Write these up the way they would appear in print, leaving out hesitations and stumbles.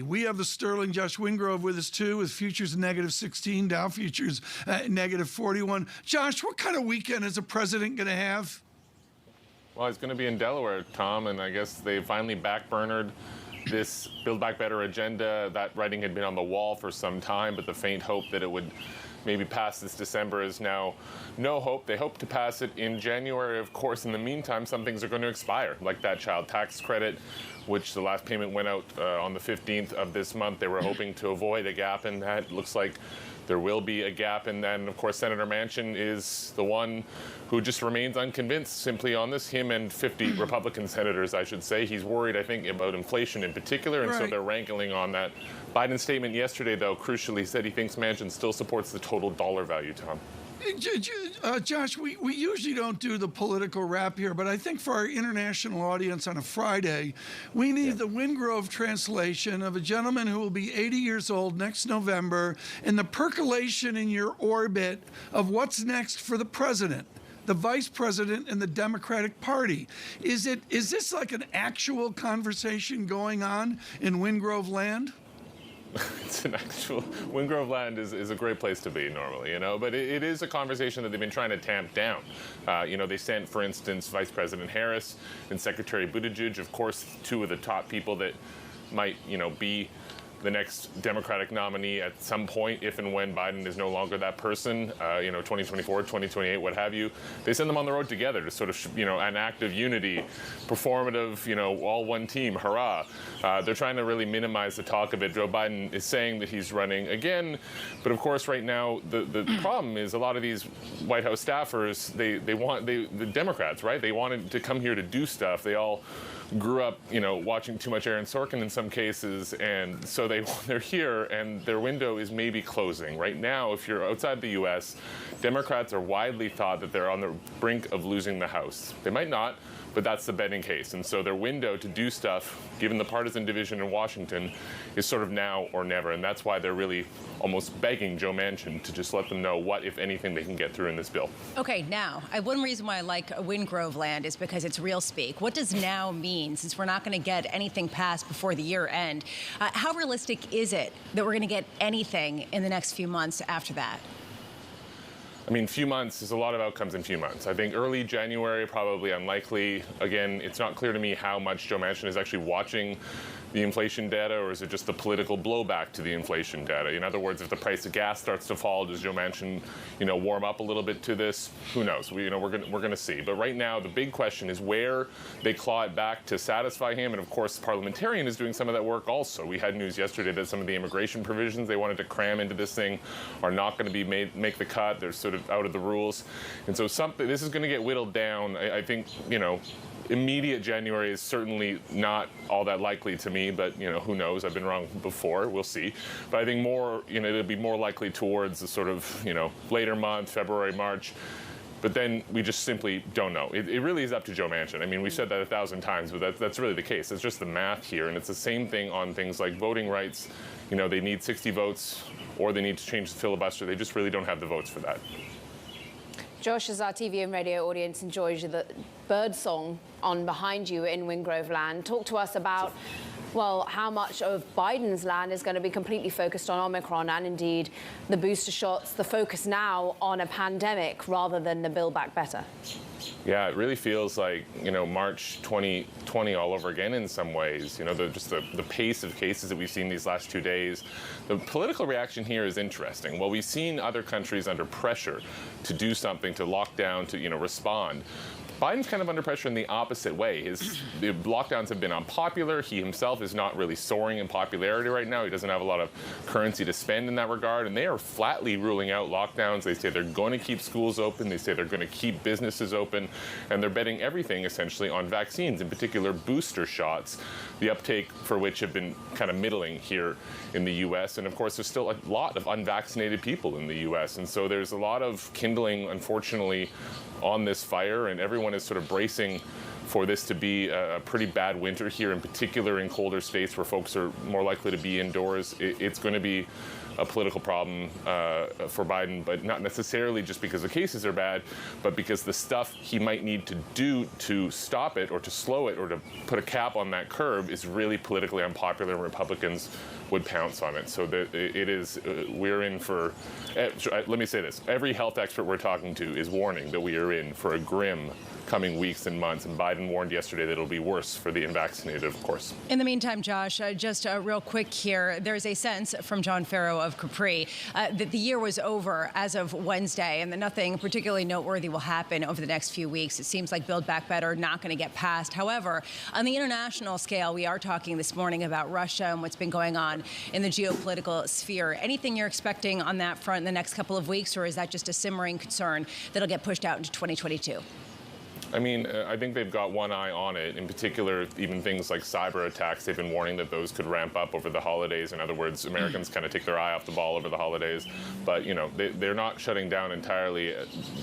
We have the sterling Josh Wingrove with us too, with futures -16, Dow futures -41. Josh, what kind of weekend is the president going to have? Well, he's going to be in Delaware, Tom, and I guess they finally backburnered this Build Back Better agenda. That writing had been on the wall for some time, but the faint hope that it would maybe pass this December is now no hope. They hope to pass it in January. Of course, in the meantime, some things are going to expire, like that child tax credit, which the last payment went out on the 15th of this month. They were hoping to avoid a gap in that. Looks like there will be a gap. And then, of course, Senator Manchin is the one who just remains unconvinced simply on this. Him and 50 Republican senators, I should say. He's worried, I think, about inflation in particular, and so they're wrangling on that. Biden's statement yesterday, though, crucially said he thinks Manchin still supports the total dollar value, Tom. Josh, we usually don't do the political wrap here, but I think for our international audience on a Friday, we need the Wingrove translation of a gentleman who will be 80 years old next November, and the percolation in your orbit of what's next for the president, the vice president, and the Democratic Party. Is this like an actual conversation going on in Wingrove land? It's an actual Wingrove land is a great place to be normally, but it is a conversation that they've been trying to tamp down. They sent, for instance, Vice President Harris and Secretary Buttigieg, of course, two of the top people that might, be the next Democratic nominee at some point, if and when Biden is no longer that person, 2024, 2028, what have you. They send them on the road together to sort of, an act of unity, performative, all one team, hurrah. They're trying to really minimize the talk of it. Joe Biden is saying that he's running again, but of course right now the problem is a lot of these White House staffers, the Democrats, right? They wanted to come here to do stuff. They all grew up, watching too much Aaron Sorkin in some cases, and so they're here, and their window is maybe closing. Right now, if you're outside the U.S., Democrats are widely thought that they're on the brink of losing the House. They might not, but that's the betting case. And so their window to do stuff, given the partisan division in Washington, is sort of now or never. And that's why they're really almost begging Joe Manchin to just let them know what, if anything, they can get through in this bill. Okay, now, one reason why I like Wingrove land is because it's real speak. What does now mean, since we're not going to get anything passed before the year end? How realistic is it that we're going to get anything in the next few months after that? I mean, few months, there's a lot of outcomes in few months. I think early January, probably unlikely. Again, it's not clear to me how much Joe Manchin is actually watching the inflation data, or is it just the political blowback to the inflation data? In other words, if the price of gas starts to fall, does Joe Manchin, warm up a little bit to this? Who knows? We're going to see. But right now, the big question is where they claw it back to satisfy him. And of course, the parliamentarian is doing some of that work also. We had news yesterday that some of the immigration provisions they wanted to cram into this thing are not going to be make the cut. They're sort of out of the rules. And so this is going to get whittled down. I think, immediate January is certainly not all that likely to me, but who knows? I've been wrong before. We'll see. But I think more, it'll be more likely towards the sort of, later month, February, March. But then we just simply don't know. It really is up to Joe Manchin. I mean, we've said that 1,000 times, but that's really the case. It's just the math here, and it's the same thing on things like voting rights. They need 60 votes, or they need to change the filibuster. They just really don't have the votes for that. Josh, as our TV and radio audience enjoys the bird song on behind you in Wingrove land, talk to us about, well, how much of Biden's land is going to be completely focused on Omicron and indeed the booster shots, the focus now on a pandemic rather than the Build Back Better. Yeah, it really feels like, March 2020 all over again in some ways. The pace of cases that we've seen these last 2 days. The political reaction here is interesting. Well, we've seen other countries under pressure to do something, to lock down, to, respond. Biden's kind of under pressure in the opposite way. The lockdowns have been unpopular. He himself is not really soaring in popularity right now. He doesn't have a lot of currency to spend in that regard. And they are flatly ruling out lockdowns. They say they're going to keep schools open. They say they're going to keep businesses open. And they're betting everything essentially on vaccines, in particular booster shots, the uptake for which have been kind of middling here in the U.S. And of course, there's still a lot of unvaccinated people in the U.S. And so there's a lot of kindling, unfortunately, on this fire, and everyone is sort of bracing for this to be a pretty bad winter here, in particular in colder states where folks are more likely to be indoors. It's going to be a political problem for Biden, but not necessarily just because the cases are bad, but because the stuff he might need to do to stop it or to slow it or to put a cap on that curve is really politically unpopular, and Republicans would pounce on it. So that it is, we're in for, let me say this, every health expert we're talking to is warning that we are in for a grim coming weeks and months, and Biden warned yesterday that it'll be worse for the unvaccinated, of course. In the meantime, Josh, just real quick here, there's a sense from John Farrow of Capri that the year was over as of Wednesday and that nothing particularly noteworthy will happen over the next few weeks. It seems like Build Back Better not going to get passed. However, on the international scale, we are talking this morning about Russia and what's been going on in the geopolitical sphere. Anything you're expecting on that front in the next couple of weeks, or is that just a simmering concern that'll get pushed out into 2022? I mean, I think they've got one eye on it. In particular, even things like cyber attacks, they've been warning that those could ramp up over the holidays. In other words, Americans kind of take their eye off the ball over the holidays. But, you know, they're not shutting down entirely.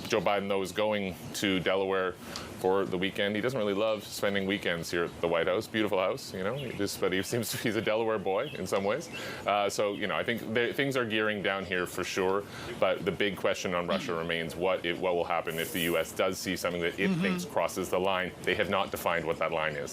Joe Biden, though, is going to Delaware for the weekend. He doesn't really love spending weekends here at the White House. Beautiful house, you know, but he seems he's a Delaware boy in some ways. So, you know, I think things are gearing down here for sure. But the big question on Russia remains what will happen if the U.S. does see something that it thinks crosses the line. They have not defined what that line is.